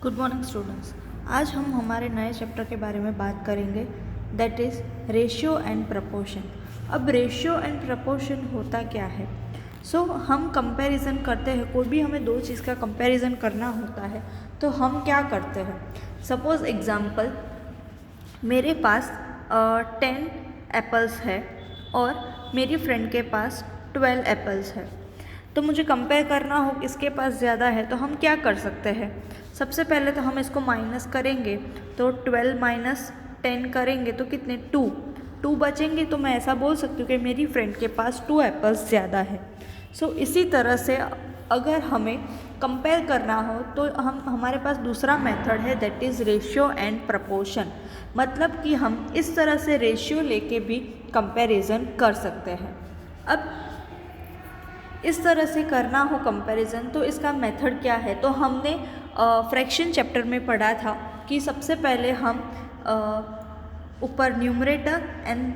Good morning students. आज हम हमारे नए चैप्टर के बारे में बात करेंगे, that is ratio and proportion. अब रेशियो एंड प्रपोर्शन होता क्या है? हम कंपैरिजन करते हैं, कोई भी हमें दो चीज़ का कंपैरिजन करना होता है तो हम क्या करते हैं। सपोज़ एग्ज़ाम्पल, मेरे पास 10 एप्पल्स है और मेरी फ्रेंड के पास 12 एप्पल्स है, तो मुझे कंपेयर करना हो किसके पास ज़्यादा है, तो हम क्या कर सकते हैं। सबसे पहले तो हम इसको माइनस करेंगे, तो 12 माइनस 10 करेंगे तो कितने 2 बचेंगे। तो मैं ऐसा बोल सकती हूँ कि मेरी फ्रेंड के पास 2 एप्पल्स ज़्यादा है। इसी तरह से अगर हमें कंपेयर करना हो तो हमारे पास दूसरा मेथड है, that is ratio and proportion. मतलब कि हम इस तरह से रेशियो लेके भी कंपैरिजन कर सकते हैं। अब इस तरह से करना हो कंपैरिजन तो इसका मेथड क्या है, तो हमने फ्रैक्शन चैप्टर में पढ़ा था कि सबसे पहले हम ऊपर न्यूमरेटर एंड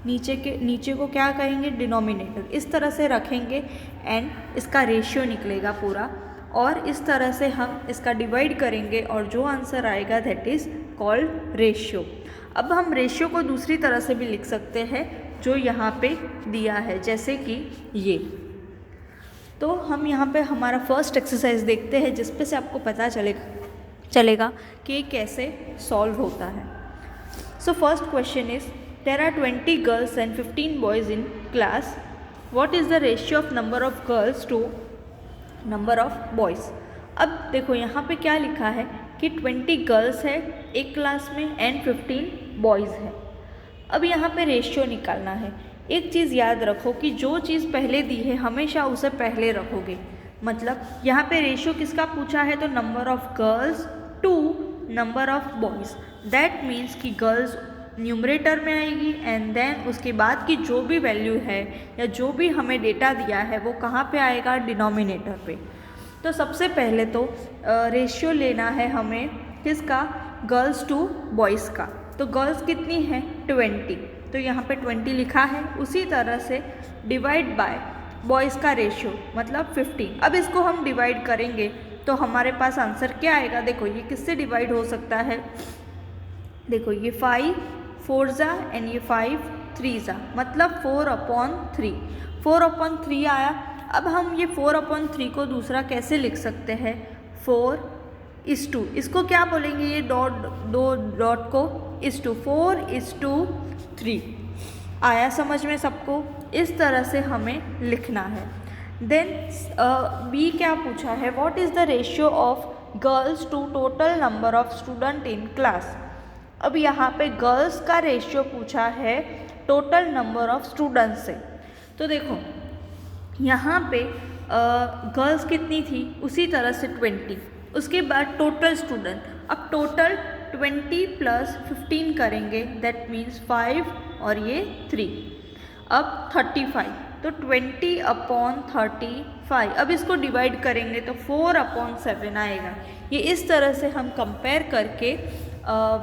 नीचे को क्या कहेंगे, डिनोमिनेटर, इस तरह से रखेंगे एंड इसका रेशियो निकलेगा पूरा, और इस तरह से हम इसका डिवाइड करेंगे और जो आंसर आएगा दैट इज़ कॉल्ड रेशियो। अब हम रेशियो को दूसरी तरह से भी लिख सकते हैं जो यहाँ पे दिया है, जैसे कि ये। तो हम यहाँ पे हमारा फर्स्ट एक्सरसाइज देखते हैं जिस पे से आपको पता चलेगा कि ये कैसे सॉल्व होता है। First question is, there are 20 girls and 15 boys in class, what is the ratio of number of girls to number of boys. अब देखो यहाँ पे क्या लिखा है कि 20 गर्ल्स है एक क्लास में एंड 15 बॉयज़ है। अब यहाँ पे रेशियो निकालना है। एक चीज़ याद रखो कि जो चीज़ पहले दी है हमेशा उसे पहले रखोगे। मतलब यहाँ पे रेशियो किसका पूछा है, तो number of girls to number of boys. That means कि गर्ल्स न्यूमरेटर में आएगी एंड देन उसके बाद की जो भी वैल्यू है या जो भी हमें डेटा दिया है वो कहाँ पे आएगा, डिनोमिनेटर पे। तो सबसे पहले तो रेशियो लेना है हमें किसका, गर्ल्स टू बॉयज़ का। तो गर्ल्स कितनी है, 20, तो यहाँ पे 20 लिखा है। उसी तरह से डिवाइड बाय बॉयज़ का रेशियो मतलब 15। अब इसको हम डिवाइड करेंगे तो हमारे पास आंसर क्या आएगा। देखो ये किससे डिवाइड हो सकता है, देखो ये 5 4 जा एंड ये 5 3 जा, मतलब 4/3। 4/3 आया। अब हम ये 4/3 को दूसरा कैसे लिख सकते हैं, 4:2। इसको क्या बोलेंगे, ये दो डॉट को is to 4:3 आया समझ में सबको। इस तरह से हमें लिखना है। देन बी क्या पूछा है, what is the ratio of girls to total number of student in class. अब यहाँ पे गर्ल्स का रेशियो पूछा है टोटल नंबर ऑफ स्टूडेंट्स से। तो देखो यहाँ पे गर्ल्स कितनी थी, उसी तरह से 20, उसके बाद टोटल स्टूडेंट। अब टोटल 20 + 15 करेंगे, दैट मीन्स 5 और ये 3। अब 35, तो 20/35। अब इसको डिवाइड करेंगे तो 4/7 आएगा। ये इस तरह से हम कंपेयर करके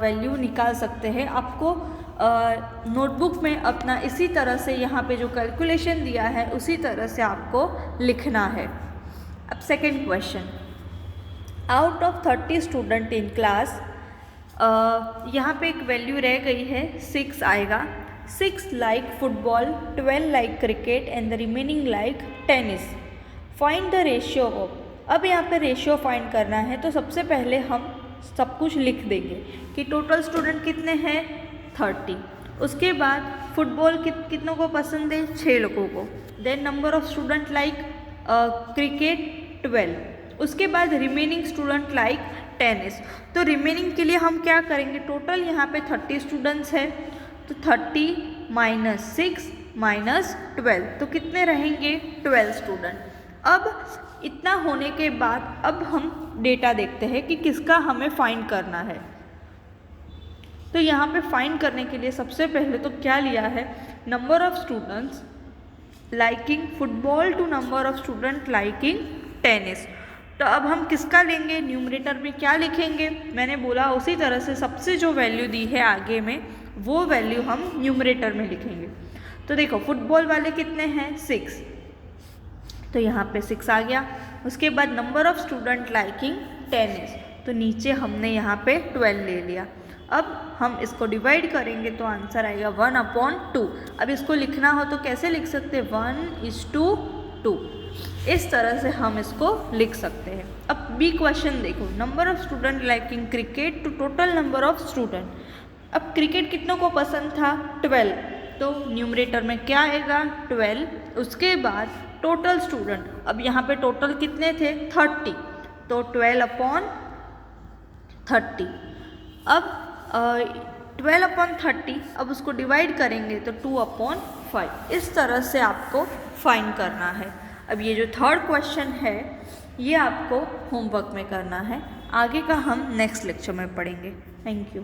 वैल्यू निकाल सकते हैं। आपको नोटबुक में अपना इसी तरह से यहाँ पे जो कैलकुलेशन दिया है उसी तरह से आपको लिखना है। अब second question, out of 30 student in class, यहाँ पे एक वैल्यू रह गई है, 6 आएगा। 6 like football, 12 like cricket and the remaining like tennis. Find the ratio of. अब यहाँ पे रेशियो फाइंड करना है तो सबसे पहले हम सब कुछ लिख देंगे कि टोटल स्टूडेंट कितने हैं, 30। उसके बाद फुटबॉल कितनों को पसंद है, 6 लोगों को। Then number of student like cricket 12। उसके बाद रिमेनिंग स्टूडेंट लाइक टेनिस। तो रिमेनिंग के लिए हम क्या करेंगे, टोटल यहाँ पे 30 स्टूडेंट्स है तो 30 - 6 - 12, तो कितने रहेंगे, 12 स्टूडेंट। अब इतना होने के बाद अब हम डेटा देखते हैं कि किसका हमें फाइंड करना है। तो यहाँ पे फाइंड करने के लिए सबसे पहले तो क्या लिया है, number of students liking football to number of student liking tennis. तो अब हम किसका लेंगे, न्यूमरेटर में क्या लिखेंगे, मैंने बोला उसी तरह से सबसे जो वैल्यू दी है आगे में वो वैल्यू हम न्यूमरेटर में लिखेंगे। तो देखो फुटबॉल वाले कितने हैं, 6, तो यहाँ पे 6 आ गया। उसके बाद number of student liking tennis, तो नीचे हमने यहाँ पे 12 ले लिया। अब हम इसको डिवाइड करेंगे तो आंसर आएगा 1/2। अब इसको लिखना हो तो कैसे लिख सकते हैं, 1:2। इस तरह से हम इसको लिख सकते हैं। अब बी क्वेश्चन देखो, number of student liking cricket to total number of student. अब क्रिकेट कितनों को पसंद था, 12, तो न्यूमरेटर में क्या आएगा 12। उसके बाद टोटल स्टूडेंट, अब यहाँ पे टोटल कितने थे 30, तो 12/30। अब 12/30, अब उसको डिवाइड करेंगे तो 2/5। इस तरह से आपको फाइंड करना है। अब ये जो थर्ड क्वेश्चन है ये आपको होमवर्क में करना है, आगे का हम नेक्स्ट लेक्चर में पढ़ेंगे। Thank you.